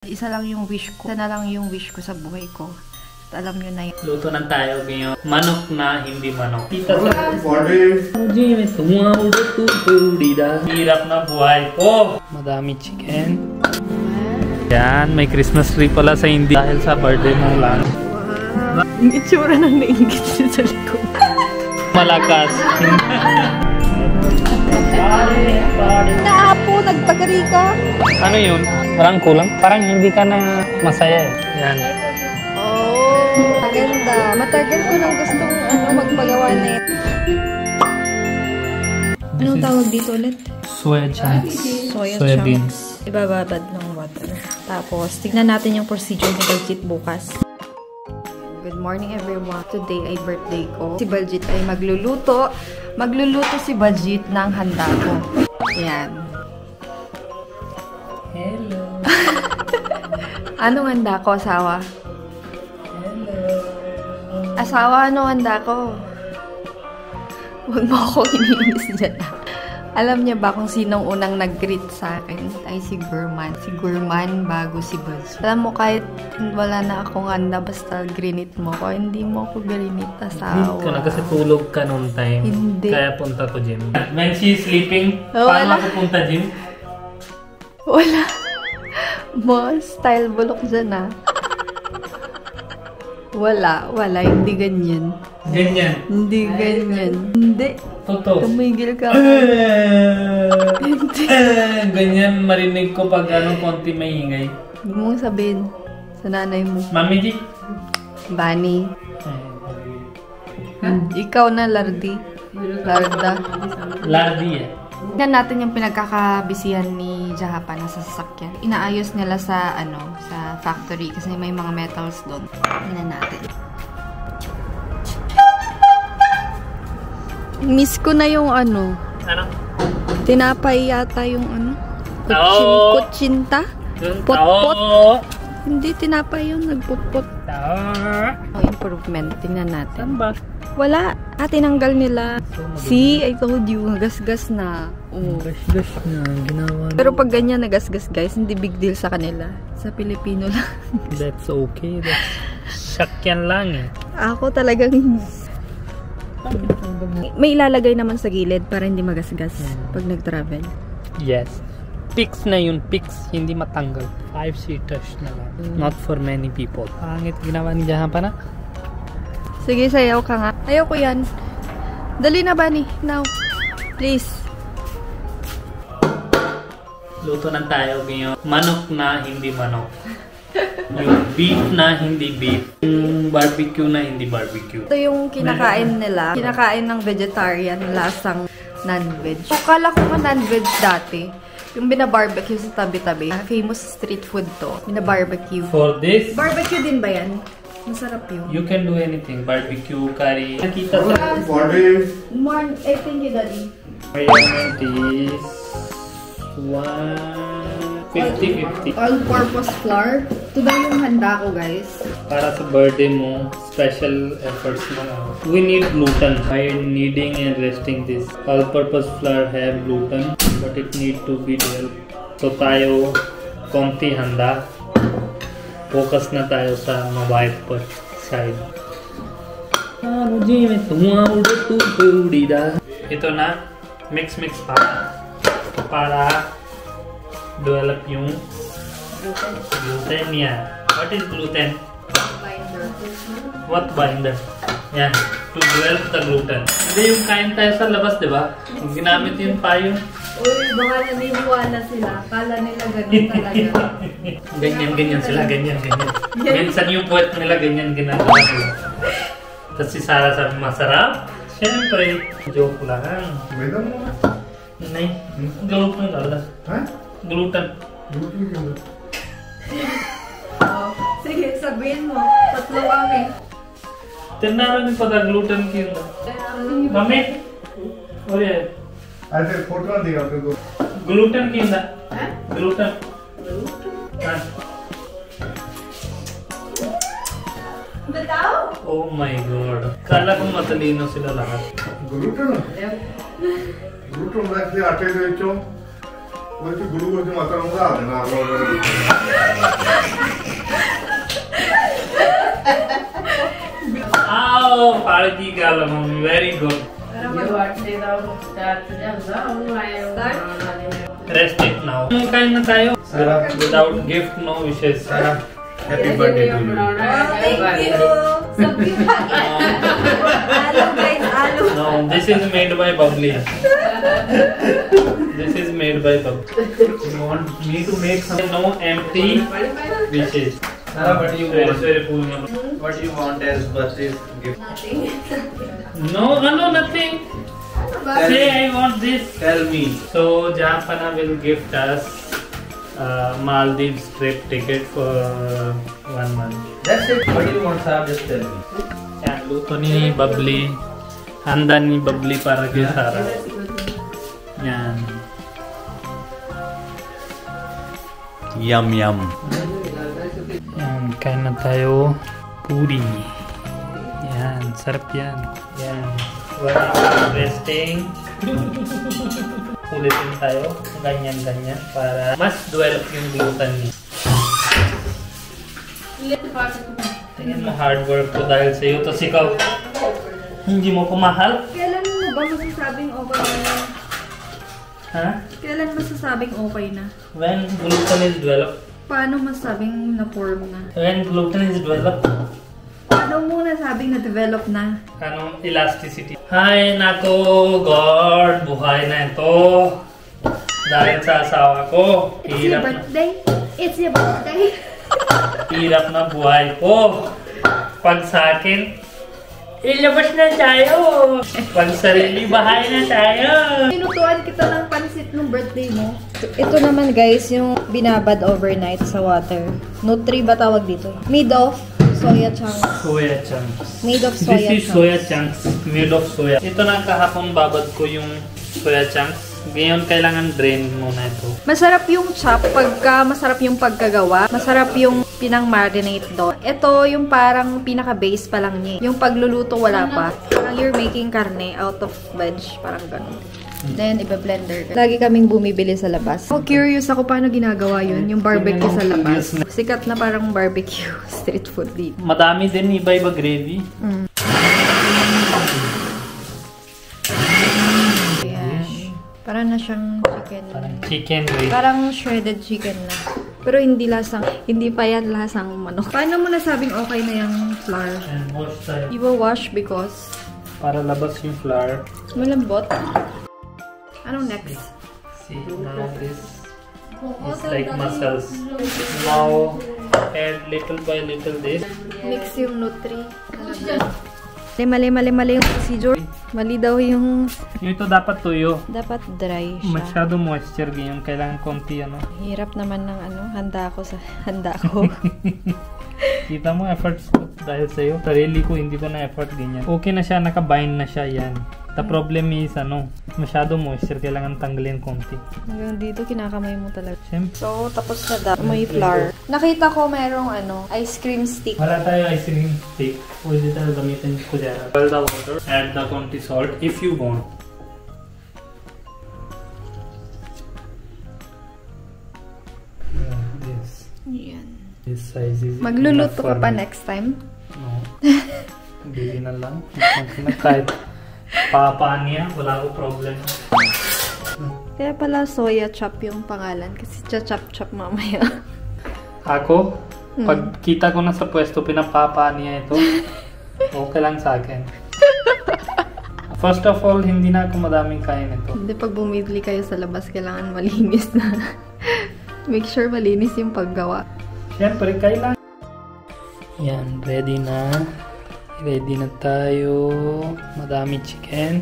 Isa lang yung wish ko. Isa na lang yung wish ko sa buhay ko. At alam nyo na yun. Luto ng tayo ngayon. Manok na hindi manok. Tita sa hirap na buhay ko. Madami chicken. Yan, may Christmas tree pala sa hindi dahil sa birthday mo lang. Wow. Yung itsura nang naingit siya sa likod. Malakas. Naapo, nagpagari ka. Ano yun? Parang kulang? Parang hindi ka na masaya eh. Yan. Oh, maganda. Matagal ko nang gustong magpagawa na yun. Anong tawag dito ulit? Soya chunks. Soya beans. Ibababad ng water. Tapos, tignan natin yung procedure ni Baljit bukas. Good morning everyone. Today ay birthday ko. Si Baljit ay magluluto. Magluluto si Baljit ng handa ko. Ayan. Hello. Anong handa ko, asawa? Hello. Asawa, anong handa ko? Huwag mo ako iniinis dyan. Alam niya ba kung sinong unang nag-greet sa akin? Ay si Gurman. Si Gurman bago si Baljit. Alam mo, kahit wala na akong handa, basta grinit mo ko. Hindi mo ako grinit, asawa. Hindi ka na kasi tulog ka noon time. Hindi. Kaya punta ko gym. When she's sleeping, Oh, paano wala. ako punta gym? Wala. Mo, style bulok dyan ah. Wala. Hindi ganyan. Ganyan. Hindi ganyan. Hindi. Totoo. Tumigil ka. Hindi. Ganyan marinig ko pag konti may ingay. Huwag mong sabihin sa nanay mo. Mami G? Bani. Ikaw na, Lardi. Larda. Lardi eh. Tignan natin yung pinagkakabisihan ni Jahapan sa sasakyan. Inaayos nila sa sa factory kasi may mga metals doon. Tignan natin. Miss ko na yung Ano? tinapay yata yung Tao. kutsinta? Yung Pot-pot? tao. Hindi tinapay yun, nagpot-pot. Tao. Improvement, tingnan natin. Saan ba? Wala. Tinanggal nila. See, I told you, nagasgas na. Oh. Gas na ginawa. Pero pag ganyan nagasgas guys, hindi big deal sa kanila. Sa Pilipino lang. That's okay. That's sakyan lang eh. Ako talagang may ilalagay naman sa gilid para hindi magasgas pag nag-travel. Yes. Fix na yun. Fix. Hindi matanggal. 5-seaters na lang. Not for many people. Pangit ginawa ni Jahan pa na. Sige, sayaw ka nga. Ayaw ko yan. Dali na, Bani. Now. Please. Luto na tayo ngayon. Manok na hindi manok. Yung beef na hindi beef. Yung barbecue na hindi barbecue. Ito yung kinakain nila. Kinakain ng vegetarian, lasang non-veg. Akala ko nga non-veg dati. Yung binabarbecue sa tabi-tabi. Famous street food to. Binabarbecue. For this, Barbecue din ba yan? Masarap yun. you can do anything. Barbecue, curry. Nakita sa More, I think you daddy. payment is 150. All-purpose flour. Ito daw yung handa ko, guys. Para sa birthday mo, special efforts mo. We need gluten. By kneading and resting this. All-purpose flour have gluten, but it need to be there. So tayo, konti handa. Focus na tayo sa mabait per side. Ito na, mix pa. Para develop yung gluten niya. What is gluten? Binder. What binder? Yan. To develop the gluten. Hindi yung kain tayo sa labas, di ba? Yung ginamit yung payo. Uy, baka naniniwala sila. Kala nila ganun talaga. Ganyan sila. Ganyan. Minsan yung puwet nila, ganyan ginagawa nila. Tapos si Sarah sabi, masarap? Siyempre. Joke lang. Nay, gluten lang. Ha? Gluten. Oh, sige, sabihin mo. Tatlo kami. Tinaro yung pagka-gluten kiyo. Mami? O yan. ऐसे फोटो दिया आपको Gluten kiyo na. Gluten. Bitaw? Oh my god. Kala ko matalino sila lahat. Gluten gluten रख दिया आटे के ਵਿੱਚੋं वो जो गुरु को जो माता होगा देना आप लोग आओ पार्टी कर लो mummy very good rest it now kind na tayo without gift no wishes happy birthday to you no this is made by Bubbly this is made by Bubbly you want me to make some no empty wishes what do you want what do you want as birthday gift no nothing say I want this tell me so Japana will gift us Maldives trip ticket for 1 month that's it what do you want sir just tell me yan luto ni Bubbly handa ni Bubbly para kay Sarah yan yum yum yan kain na tayo puri yan sarap yan yan while resting ulitin tayo ganyan para mas develop yung gluten niya tingin mo hard work ko dahil sa iyo to ikaw hindi mo ko mahal Kailan mo ba masasabing okay na? ha? Kailan masasabing okay na? When gluten is developed Paano masabing na-form na? when gluten is developed Paano mo nasabing na-develop na? anong elasticity hay nako God buhay na ito dahil sa asawa ko It's your birthday? It's your birthday? hirap na buhay ko pag sa akin ilabas na tayo pag sarili bahay na tayo Tinutuan kita ng pansit nung birthday mo. Ito naman guys, yung binabad overnight sa water. Nutri ba tawag dito? Made of soya chunks. soya chunks Made of this soya is chunks. soya chunks made of soya ito na kahapon babad ko yung soya chunks ngayon kailangan drain muna ito Masarap yung chop pagka masarap yung pagkagawa. Masarap yung pinang-marinate doon. Ito yung parang pinaka-base pa lang niya. Yung pagluluto wala pa. Parang you're making karne out of veg. Parang ganun. Then, iba-blender. Lagi kaming bumibili sa labas. Oh, curious ako paano ginagawa yun. Yung barbecue sa labas. Sikat na parang barbecue street food dito. madami din iba-iba gravy Ayan. Parang na siyang chicken. chicken gravy Parang shredded chicken na. Pero hindi pa yan lasang manok. Paano mo nasabing okay na yung flour? and wash tayo You will wash because para labas yung flour malambot. Anong next? see now this is like muscles now add little by little this Mix yung nutri. Mali yung procedure. Mali daw yung ito dapat tuyo dapat dry siya. masyado moisture ganyan kailangan konti ano Hirap naman ng handa ko. kita mo efforts ko dahil sa'yo sarili ko hindi ko na effort ganyan okay na siya nakabind na siya yan the problem is masyado moisture kailangan tanggalin konti Hanggang dito kinakamay mo talaga. siyempre So tapos na daw. May flour. Nakita ko merong ice cream stick. wala tayo ice cream stick pwede tayo gamitin kutsara boil the water add the konti salt if you want Yan. this size is Magluluto enough ka for pa me. next time? No. Bili na lang. Kahit papa niya, wala ko problem. Kaya pala soya chop yung pangalan kasi chop mamaya. Ako, pag kita ko na sa pwesto, pinapapa niya ito. Okay lang sa akin. First of all, hindi na ako madaming kain ito. Hindi, pag bumili kayo sa labas, kailangan malinis na. Make sure malinis yung paggawa. Siyempre, kailangan. Yan, ready na. Ready na tayo. Madami chicken.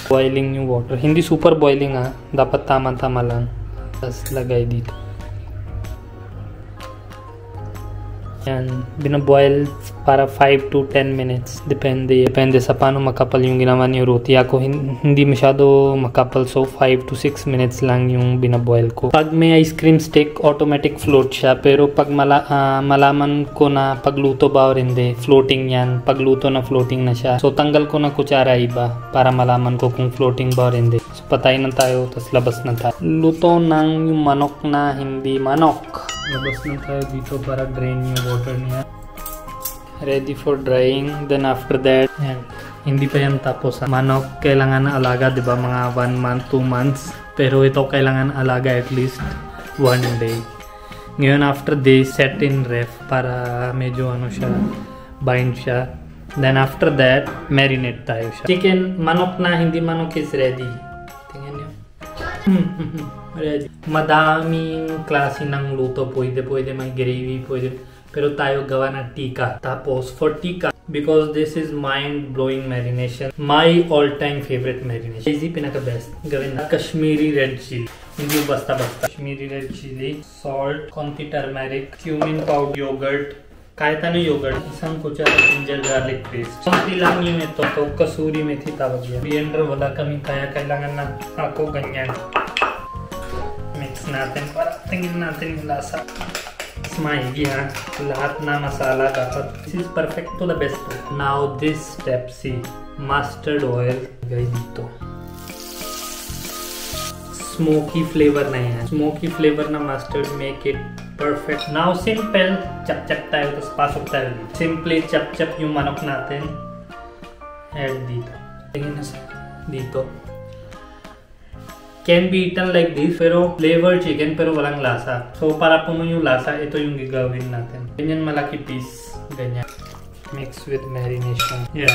Boiling yung water. Hindi super boiling ha. Dapat tama-tama lang. Tapos lagay dito. Yan, binaboil para 5 to 10 minutes. Depende sa paano makapal yung ginawa ni roti. Ako hindi masyado makapal, so 5 to 6 minutes lang yung binaboil ko. Pag may ice cream stick, automatic float siya. Pero pag malaman ko na pagluto ba o hindi, floating yan. Pagluto na floating na siya. So tanggal ko na kutsara iba para malaman ko kung floating ba o hindi. So patayin na tayo, tapos labas na tayo. Luto ng yung manok na hindi manok. Labas na tayo dito para drain yung water niya. Ready for drying. Then after that, yan. Hindi pa yan tapos. Manok kailangan na alaga, diba? Mga 1 month, 2 months. Pero ito kailangan alaga at least 1 day. Ngayon after this, set in ref para medyo ano siya, bind siya. Then after that, marinate tayo siya. Chicken, manok na hindi manok is ready. Tingnan niyo. Ready. Madaming klase ng luto. Pwede may gravy, pwede. Pero tayo gawa ng tikka. Tapos for tikka, because this is mind-blowing marination, my all-time favorite marination. Easy, pinaka-best. Gawin na Kashmiri red chili. Hindi basta-basta. Kashmiri red chili, salt, konti turmeric, cumin powder, yogurt, kahit ano yogurt, isang kutsara ginger garlic paste. Konti lang yung ito, kasuri methi tawag yan. Blender wala kami kaya kailangan na ako ganyan. Mix natin para tingin natin yung lasa. Mas maigi ha. Lahat na masala dapat. This is perfect to the best. Now this step, see, mustard oil. Guys dito. Smoky flavor na yan. Smoky flavor na mustard make it perfect. Now simple, chop-chop tayo, tapos pasok tayo dito. Simple chop-chop yung manok natin. Add dito. Tingin na sa dito. Can be eaten like this, pero flavor chicken, pero walang lasa. So para puno yung lasa, ito yung gagawin natin. Ganyan malaki piece, ganyan. Mix with marination. Yeah,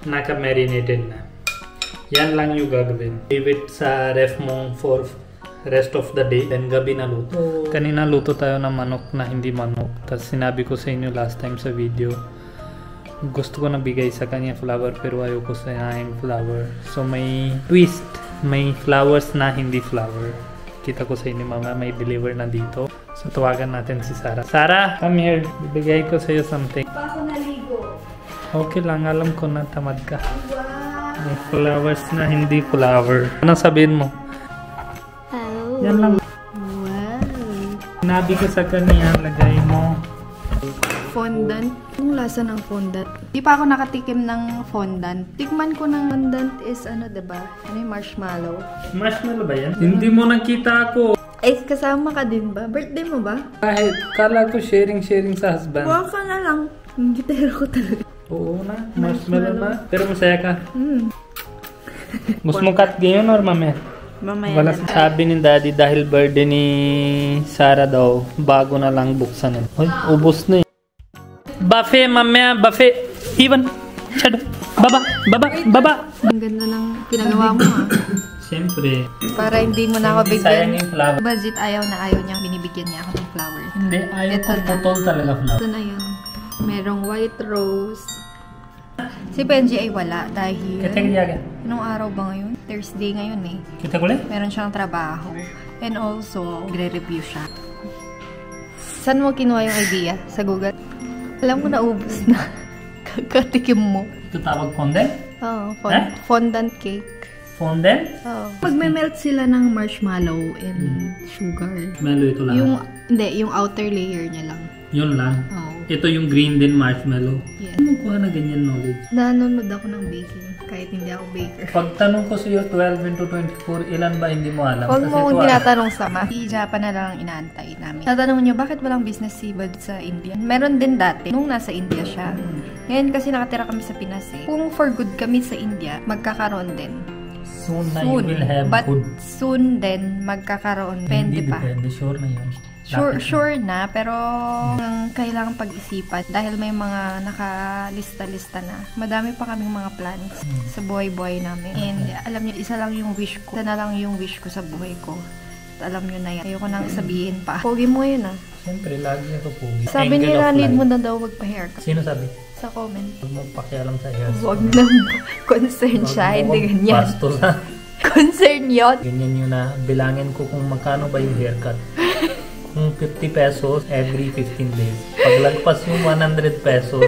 naka-marinated na. Yan lang yung gagawin. Leave it sa ref mo for rest of the day, then gabi na luto. Kanina luto tayo ng manok na hindi manok. Tapos sinabi ko sa inyo last time sa video, gusto ko na bigay sa kanya flour pero ayoko sa yung flour. So may twist, may flowers na hindi flour. Kita ko sa inyo mga may deliver na dito. So tawagan natin si Sarah. Sarah, come here. Bibigay ko sa iyo something. Pa ako naligo. Okay lang, alam ko na tamad ka. Wow. May flowers na hindi flower. Anong sabihin mo? Yan lang. Wow. Sinabi ko sa kanya, lagay mo. Fondant. Yung lasa ng fondant. Di pa ako nakatikim ng fondant. Tikman ko ng fondant is ano, diba? Ano yung marshmallow? Marshmallow ba yan? Hindi mo nakita ako. Eh, kasama ka din ba? Birthday mo ba? Kahit, kala ko sharing sa husband. Huwag ka na lang. Yung gitero ko talaga. Oo na, marshmallow na. Pero masaya ka. Gusto mo cut ngayon or mamaya? Mamaya Wala na. sabi ni Daddy dahil birthday ni Sarah daw, bago na lang buksan eh. Uy, ubos na eh. Buffet, mamaya, buffet. Ivan, shadow. Baba. Ang ganda ng pinagawa mo ah. Siyempre. Para hindi mo na ako Hindi sayang bigyan. yung flower. Budget ayaw niya binibigyan niya ako ng flowers. Hindi, ayaw Ito ko na. putol talaga flower. Ito na yun. Merong white rose. Si Benji ay wala dahil... Kita kaya. Anong araw ba ngayon? Thursday ngayon eh. Kita ko lang? Meron siyang trabaho. And also, gre-review siya. Saan mo kinuha yung idea? Sa Google? Alam mo, naubos na. Kakatikim mo. Ito tawag fondant? Oo, Eh? fondant cake. Fondant? Oo. Magme-melt sila ng marshmallow and sugar. Marshmallow ito lang. Yung outer layer niya lang. Yun lang. Oo. Ito yung green din marshmallow. Yes. Ano kuha na ganyan knowledge? Nanonood ako ng baking kahit hindi ako baker. Pag tanong ko sa iyo 12 into 24, ilan ba hindi mo alam? Huwag Kasi mo ito, tinatanong sa ma. Si Japan na lang ang inaantay namin. Tatanong niyo, bakit walang business si Bud sa India? Meron din dati, nung nasa India siya. Ngayon kasi nakatira kami sa Pinas eh. Kung for good kami sa India, magkakaroon din. soon na you will have but food. soon din magkakaroon. Depende pa. Depende, sure na yun. Sure na, pero kailangan pag-isipan dahil may mga nakalista-lista na. Madami pa kaming mga plans sa buhay-buhay namin. And alam niyo, isa lang yung wish ko. Isa na lang yung wish ko sa buhay ko. At alam niyo na yan. Ayoko nang sabihin pa. Pogi mo yun ah. Siyempre, lagi ako pogi. Sabi Angle nila, of need life. mo na daw magpa-haircut. Sino sabi? Sa comment. Huwag mo pakialam sa hair. Huwag na concern siya. Hindi ganyan. Bastos ha. Concern yun. Ganyan yun na bilangin ko kung magkano ba yung haircut. Yung 50 pesos every 15 days. Paglagpas yung 100 pesos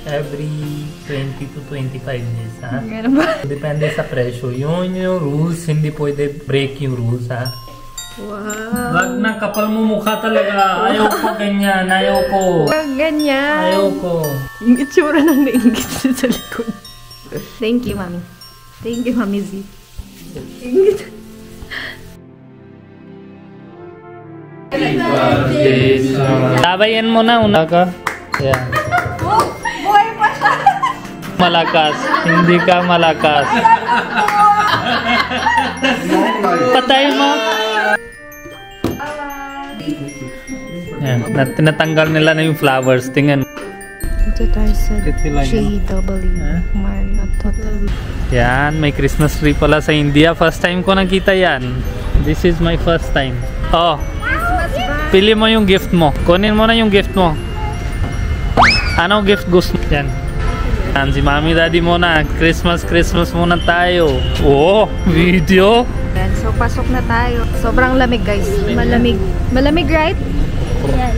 every 20 to 25 days, ha? Ganun ba? Depende sa presyo. Yun yung rules, hindi pwede break yung rules, ha? Wow. Wag na, kapal mo mukha talaga. Ayaw ko ganyan, ayaw ko. Wag ganyan. Ayaw ko. Yung itsura ng nainggit sa likod. Thank you, Mami. Thank you, Mami Z. Inggit. Tabayan mo na, una ka. Yan. Buhay pa siya! Malakas. Hindi ka malakas. Patay mo. Yan. Tinatanggal nila na yung flowers. Tingnan. Ito tayo sa Huh? JW Marriott Hotel. Yan. May Christmas tree pala sa India. First time ko nakita yan. This is my first time. Oh. Pili mo yung gift mo. Kunin mo na yung gift mo. Ano gift gusto mo? Yan. Yan si Mami Daddy muna. Christmas muna tayo. Oh, video. Yan, so pasok na tayo. Sobrang lamig, guys. Malamig. Malamig, right? Yes.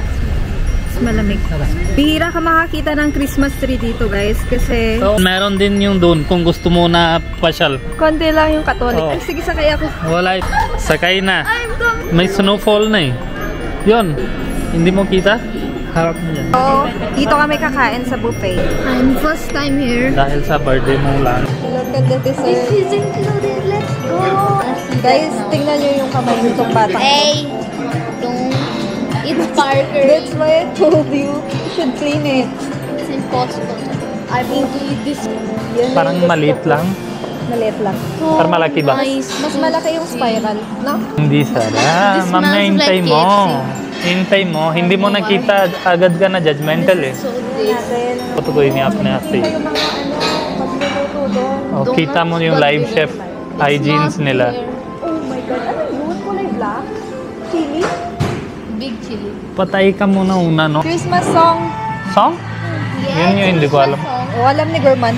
It's malamig. Bihira ka makakita ng Christmas tree dito, guys. Kasi So, meron din yung doon kung gusto mo na pasyal. konti lang yung Catholic. Oh. Ay, sige, sakay ako. Wala. Sakay na. May snowfall na eh. Yun. Hindi mo kita? Harap mo yan. So, dito kami kakain sa buffet. I'm first time here. Dahil sa birthday mo lang. Look at the This dessert. is included. Let's go. Guys, tingnan nyo yung kamay nitong bata. Hey, don't. It's Parker. That's why I told you, you should clean it. It's impossible. I will do this. Yan Parang yung gusto maliit ko. lang. Maliit lang. Parang malaki ba? Nice. Mas malaki yung spiral, no? Hindi sana. This Ma'am, smells hintay like mo. KFC. Hintay mo. Hindi mo nakita. Agad ka na judgmental eh. So this. Natin. Ito ko ini-up na Kita yung mga magluluto doon. Oh, kita mo yung live chef hygienes nila. Oh my God, ano yun? Kulay black? Chili? Big chili. Patay ka muna una, no? Christmas song. Song? Yun yung hindi ko alam. Oh, alam ni Gorman.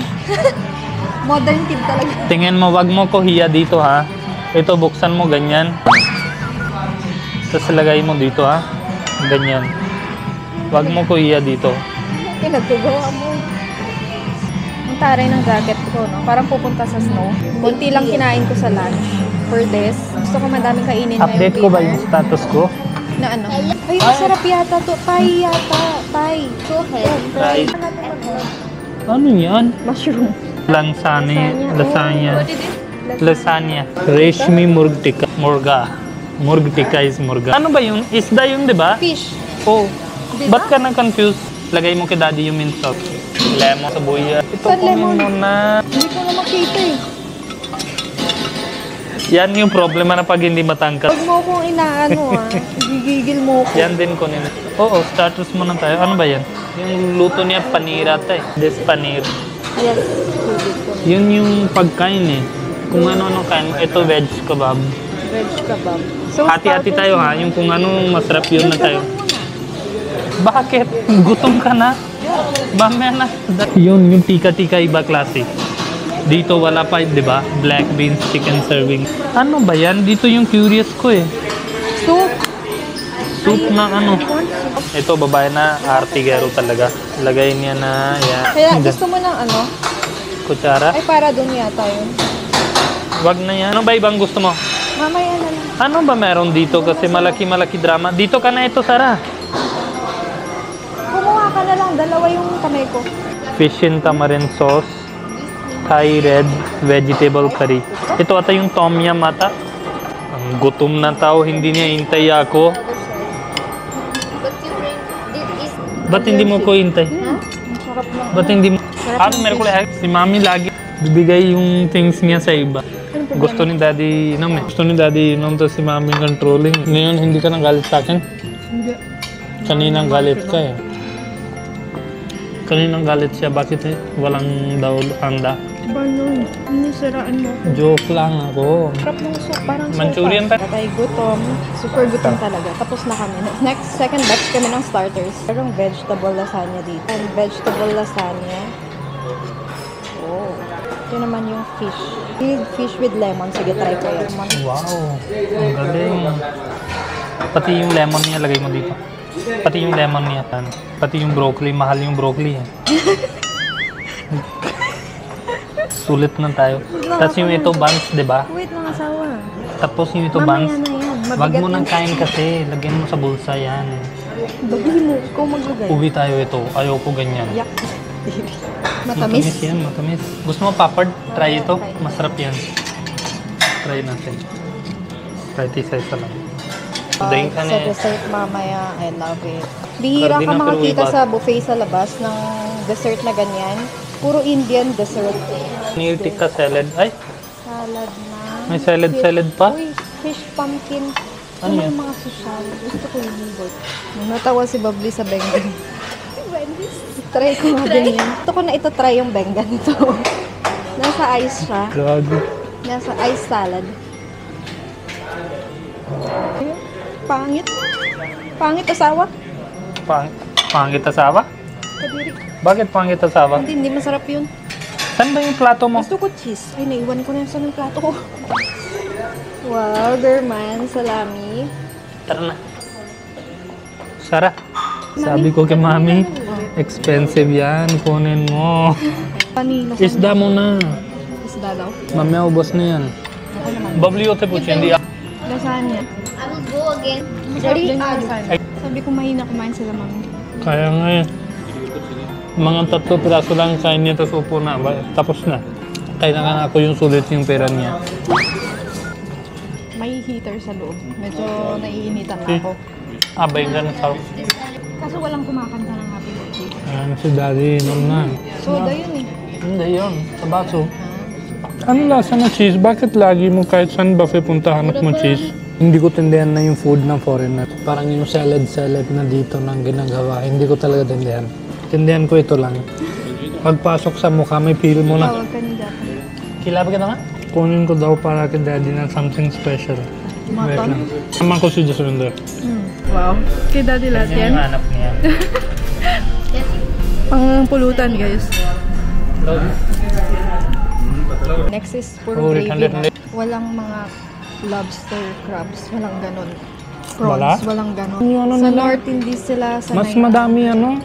Modern kid talaga. Tingin mo, wag mo ko hiya dito ha. Ito, buksan mo ganyan. Tapos lagay mo dito ha. Ganyan. Wag mo ko hiya dito. Pinagtugawa mo. Ang taray ng jacket ko, no? Parang pupunta sa snow. Kunti lang kinain ko sa lunch for this. Gusto ko madaming kainin ngayong Update ko ba dinner. yung status ko? Na ano? Ay, masarap yata to. Thai yata. Thai. Go ahead. Thai. Ano yan? Mushroom. Lasagna. Lasagna. Reshmi murgtika. Murgtika is murga. Ano ba yun? Isda yun, di ba? Fish. Oh. Ba't ka na-confuse? Lagay mo kay daddy yung mint sauce. Lemon sa buya. Ito Saan kunin lemon? mo na. Hindi ko na makita eh. Yan yung problema na pag hindi matangkas. Huwag mo akong inaano ah. Gigigil mo ko. Yan din kunin. Oo, starters muna tayo. Ano ba yan? Yung luto niya panira tayo. This panir. Yes. Yun yung pagkain eh. Kung ano-ano kain. Ito veg kebab. Veg kebab. So, Hati-hati starters tayo mo. ha. Yung kung ano masarap yun na tayo. Muna. Bakit? Gutom ka na? Mamaya na. Yun, yung tika-tika iba klase. Dito wala pa, di ba? Black beans, chicken serving. Ano ba yan? Dito yung curious ko eh. Soup. Soup na ano. Ito, babae na artigero talaga. Lagay niya na yan. Kaya gusto mo ng ano? Kutsara. Ay, para dun yata yun. Wag na yan. Ano ba ibang gusto mo? Mamaya na lang. Ano ba meron dito? Kasi malaki-malaki drama. Dito ka na ito, Sarah. Kumuha ka na lang. Dalawa yung kamay ko. Fish and tamarind sauce. Thai red vegetable curry. Ito ata yung tom yum ata. Ang gutom na tao, hindi niya hintay ako. But you bring this is Ba't hindi mo ko hintay? Ang sarap lang. Ba't hindi mo? Ano, meron ko lang. Si mami lagi bibigay yung things niya sa iba. Gusto ni daddy inom eh. Gusto ni daddy inom to si mami controlling. Ngayon hindi ka nang galit sa akin? Hindi. Kaninang galit ka eh. Kaninang galit siya. Bakit eh? Walang daw handa. Paano? Sinisiraan mo ako. Joke lang ako. Sarap ng soup. Parang Manchurian sopa. pa? Patay gutom. Super gutom talaga. Tapos na kami. Next, second batch kami ng starters. Merong vegetable lasagna dito. And vegetable lasagna. Oh. Ito naman yung fish. Fish with lemon. Sige, try ko yan. Wow. Ang galing. Pati yung lemon niya, lagay mo dito. Pati yung lemon niya. Pati yung broccoli, mahal yung broccoli eh. Sulit na tayo. Tapos yung ito buns, di ba? Wait lang, asawa. Tapos yung ito Mamaya buns. na yan. Wag Mabigat mo nang yan. kain kasi. Lagyan mo sa bulsa yan. Dali mo. Ikaw maglagay. Uwi tayo ito. Ayoko ganyan. Yak. Matamis. Matamis yan, matamis. Gusto mo papad? Try ito. Masarap yan. Try natin. Try isa-isa lang. Daing ka Sa na eh. dessert mamaya, I love it. Bihira ka Cardina makakita Peruibat. sa buffet sa labas ng dessert na ganyan. Puro Indian dessert. Paneer tikka salad. Ay, Salad na. may salad pa. Uy, fish pumpkin. Ano Ano yan? yung mga social? Gusto ko yung yogurt. Natawa si Bubbly sa bengan. Try ko nga din yan. Gusto ko na ito try yung bengan ito. Nasa ice siya. Grabe. Nasa ice salad. Ayun. Pangit. Pangit asawa. Pangit asawa? Kadiri. Bakit pangit asawa? Hindi masarap yun. Saan ba yung plato mo? Gusto ko cheese. Ay, naiwan ko na yung sa plato ko. Wow, German, salami. Tara na. Sara. Sabi ko kay mami, expensive yan. Kunin mo. Panilo. Isda mo na. Isda daw. Mamaya ubos na yan. Ako naman. Babliote po siya. Hindi Lasagna. I will go again. Sorry, sabi ko mahina kumain sila, mami. Kaya nga eh. Mga 3 piraso lang kain niya, tapos upo na. Tapos na. Kailangan ako yung sulit yung pera niya. May heater sa loob. Medyo naiinitan na ako. Abay ka na sa... Kaso walang kumakanta ng happy birthday. Ayan si daddy, inom na. Soda yun eh. Hindi yun, sa baso. Ano lasa ng cheese? Bakit lagi mo kahit saan buffet punta hanap mo cheese? Hindi ko tindihan na yung food ng foreigner. Parang yung salad na dito nang ginagawa. Hindi ko talaga tindihan. Tindihan ko ito lang. Pagpasok sa mukha, may feel mo na. Tawag ka ni Dapa. Kilala ka na? Kunin ko daw para kay daddy na something special. Wait lang. Naman ko si Jaswinder. Wow. Kay Daddy lahat yan. Yung anak niya. Pang pulutan, guys. Next is puro Oh, gravy. 800. Walang mga lobster, crabs. Walang ganon. Wala? Prawns, walang ganon. Yung ano Sa nila? North, hindi sila sanay. Mas madami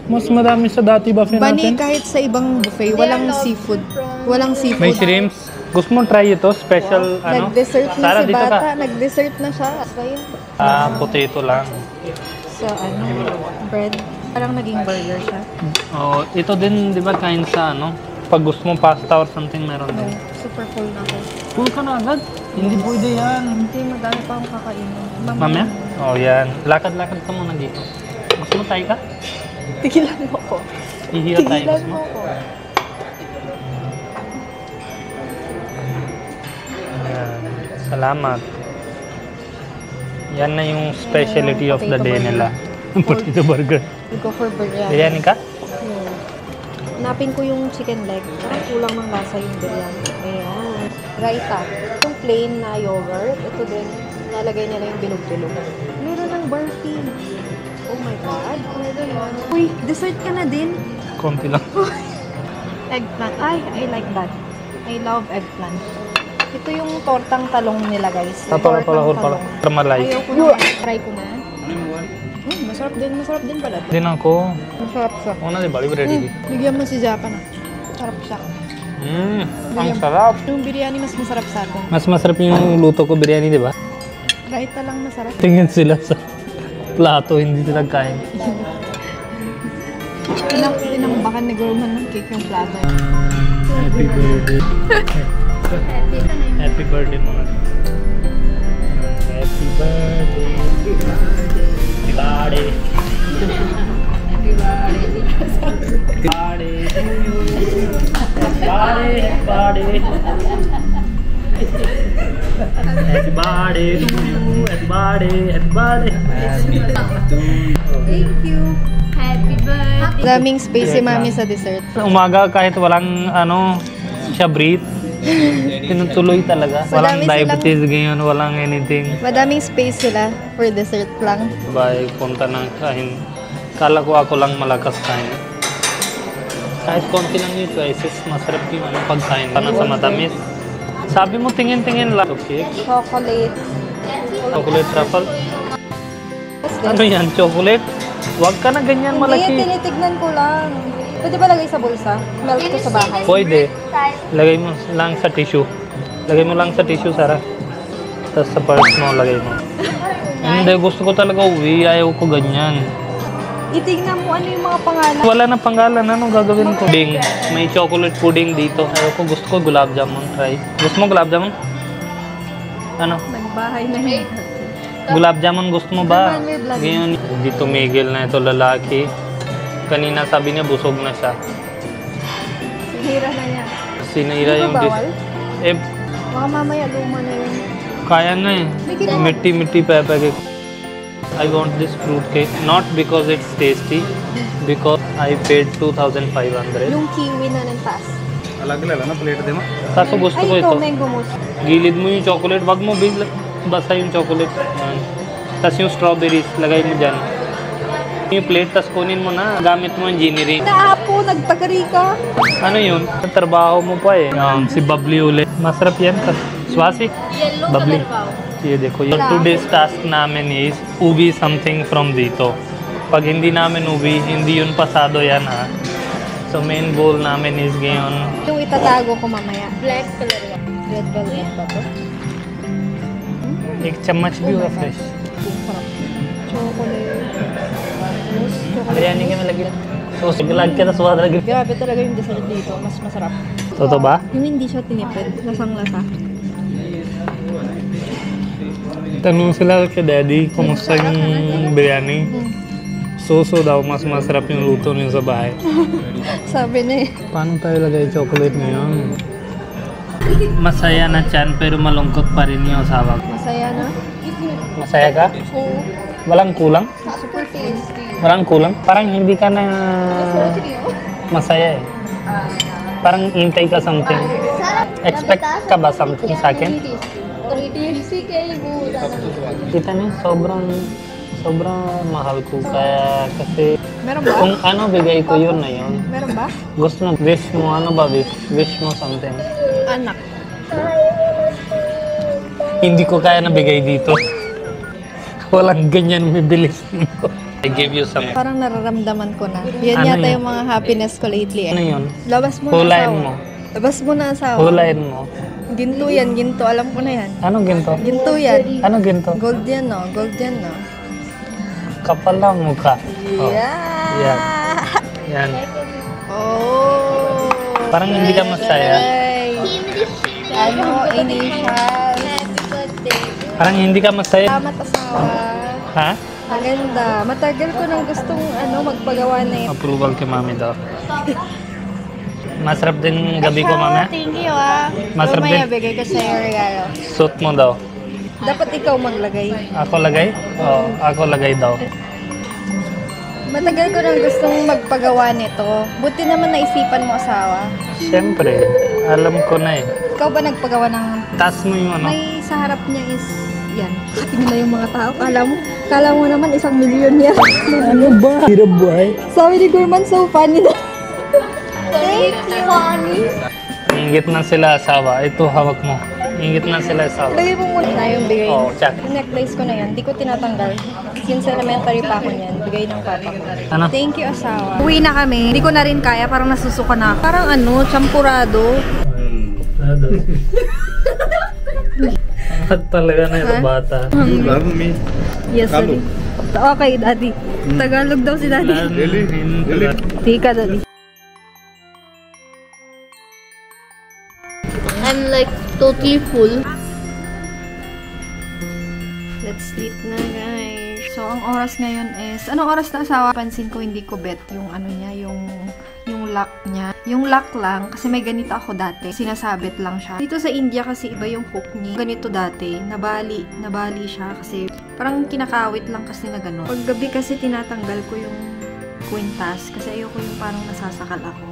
mas madami sa dati buffet Bani, natin. kahit sa ibang buffet, walang seafood. Walang seafood. May shrimps. Gusto mo try ito? Special, ano? Nag-dessert na Sara, si dito ka. Bata. Nag-dessert na siya. Try Potato lang. sa bread. Parang naging burger siya. Oh, ito din, di ba, kain sa pag gusto mo pasta or something, meron No, din. super full na ako. Full ka na agad. Hindi pwede yan. Hindi, madami pa akong kakainin. Mamaya? Oh, yan. Lakad-lakad ka muna dito. Gusto mo tayo ka? Tigilan mo ko. Ihiya tayo. Tigilan Gusto mo mo? ko. Yan. Salamat. Yan na yung specialty of the day nila. Potato burger. We go for biryani. Biryani ka? Hanapin ko yung chicken leg. Parang kulang ng lasa yung biryani. Ayan. Raita. Yung plain na yogurt. Ito din. Nalagay nila yung bilog-bilog. Meron ng burpee. Oh my God. Meron yun. Uy, dessert ka na din. Konti lang. Eggplant. Ay, I like that. I love eggplant. Ito yung tortang talong nila, guys. Pala, Tortang pala. talong. Tramalay. Ayaw ko na. Try ko na. Masarap din. Masarap din pala. Din ako. Masarap siya. Una, di ba? Ready? Bigyan mo si Japan ah. Sarap siya. Ang sarap. Yung biryani mas masarap sa atin. Mas masarap yung luto ko biryani, di ba? Raita lang masarap. Tingin sila sa plato, hindi sila kain. Tinambakan ni Gorman ng cake yung plato. Happy birthday. Happy birthday mga. Happy birthday. Happy birthday. Happy birthday. Happy birthday. Happy birthday to you. Happy birthday. Happy birthday. Thank you. Happy birthday. Daming space si Mami sa dessert. Umaga kahit walang siya breathe. Tinutuloy talaga. Walang Madami diabetes ngayon, walang anything. Madaming space sila for dessert lang. Bye, punta ng kain. Kala ko ako lang malakas kain. Kahit konti lang yung choices, masarap yung pagkain. Parang sa matamis. Sabi mo tingin-tingin lang. Okay. Chocolate. Chocolate truffle. this? Ano yan? Chocolate? Huwag ka na ganyan malaki. Hindi, tinitignan ko lang. Pwede ba lagay sa bulsa? Melt ko sa bahay. Pwede. Lagay mo lang sa tissue. Lagay mo lang sa tissue, Sarah. Tapos sa purse mo, lagay mo. Hindi, gusto ko talaga uwi. Ayaw ko ganyan. Itignan mo ano yung mga pangalan. Wala na pangalan. Anong gagawin ko? Pudding. May chocolate pudding dito. Ayaw ko. Gusto ko gulab jamun. Try. Gusto mo gulab jamun? Ano? Nagbahay na yun. Gulab jamun gusto mo ba? Naman, may vlog. Ngayon, hindi tumigil na ito lalaki. Kanina sabi niya busog na siya. Sinira na niya. Sinira Hindi yung ba bawal? Eh, Baka mamaya luma na yun. kaya na eh. Mitti pepe. I want this fruit cake not because it's tasty, because I paid 2,500. Yung kiwi na ng taas. अलग-अलग ना प्लेट दे mo. Kaso gusto ko Ay, ito, ito. mango mousse. Gilid mo yung chocolate, wag mo basa yung chocolate. Yan. Tapos yung strawberries, lagay mo dyan. Yung plate, tapos kunin mo na. Gamit mo yung ginnery. Naapo, nagpagari ka. Ano yun? Trabaho mo pa eh. Si Babli ulit. Masarap yan. Swasi? Yellow Babli. color pa. Ye dekho. Yung today's task namin is ubi something from dito. Pag hindi namin ubi, hindi yun pasado yan ha. So main goal namin is ngayon. Yung itatago ko mamaya. Black color pa. Red velvet ba to? एक चम्मच भी होगा fresh Sarap. Chocolate. Mousse, chocolate. Biryani के में लगी तो लग के तो स्वाद लगी Grabe talaga yung dessert dito. Mas masarap. तो ba Yung hindi siya tinipid. Lasang lasa. tanong sila kay daddy kumusta yung biryani so daw mas masarap yung luto niyo sa bahay. Sabi niya eh. Paano tayo lagay chocolate ngayon? Masaya na chan pero malungkot pa rin yung asawa ko. Masaya na. Masaya ka? Oo. Walang kulang? Super tasty. Walang kulang? Parang hindi ka na masaya eh. Parang hintay ka something. Expect ka ba something sa akin? tasty kayo buda na. Kita niyo, sobrang mahal ko kaya kasi Meron ba? kung ano bigay ko yun na yun. Meron ba? Gusto mo, wish mo, ano ba wish mo something. Anak. Hindi ko kaya na bigay dito. Walang ganyan bibilis mo. I give you some. Parang nararamdaman ko na. Yan Ano yata yun? yung mga happiness ko lately Ano eh. yun? Labas mo na Hulayin asawa. mo. Labas mo na asawa. Hulayin mo. Ginto yan, ginto. Alam ko na yan. Anong ginto? Ginto yan. Ano ginto? Gold yan no. Gold yan no. Kapal lang mukha. Oh. Yeah. Yan. Yan. Oh. Parang hindi ka masaya. Ay. Ano, initial. Happy birthday. Parang hindi ka masaya. Salamat asawa. Ha? Maganda. Matagal ko nang gustong magpagawa na ito. Approval kay mami daw. Masarap din gabi ko, mami. Thank you ah. Masarap Mamaya din. bigay ko sa'yo regalo. Suot mo daw. Dapat ikaw maglagay. Ako lagay? Oo, ako lagay daw. Matagal ko nang gustong magpagawa nito. Buti naman naisipan mo asawa. Siyempre, alam ko na eh. Ikaw ba nagpagawa ng... Taas mo yung ano. May sa harap niya is... Yan. Tingnan na yung mga tao. Kala mo naman 1 milyon yan. Ano ba? Hirap buhay. Sabi ni Gurman, so funny na. Thank you, honey. Ingit na sila asawa. Ito, hawak mo. Ingit na sila asawa. Lagay mo muna na yung bigay. Oo, check. Yung necklace ko na yan. Di ko tinatanggal. Since elementary pa ako niyan. Bigay ng papa ko. Ano? Thank you, asawa. Uwi na kami. Hindi ko na rin kaya. Parang nasusuka na. Parang champurado. At talaga na yung bata. Love me. Yes, daddy. Okay, daddy. Tagalog daw si daddy. Really? Really? Tika, daddy. I'm like totally full. Let's sleep na, guys. So, ang oras ngayon is... Anong oras na asawa? Pansin ko hindi ko bet yung ano niya, yung lock niya. Yung lock lang, kasi may ganito ako dati. Sinasabit lang siya. Dito sa India kasi iba yung hook niya. Ganito dati, nabali siya kasi parang kinakawit lang kasi na gano'n. Pag gabi kasi tinatanggal ko yung kwintas kasi ayoko yung parang nasasakal ako.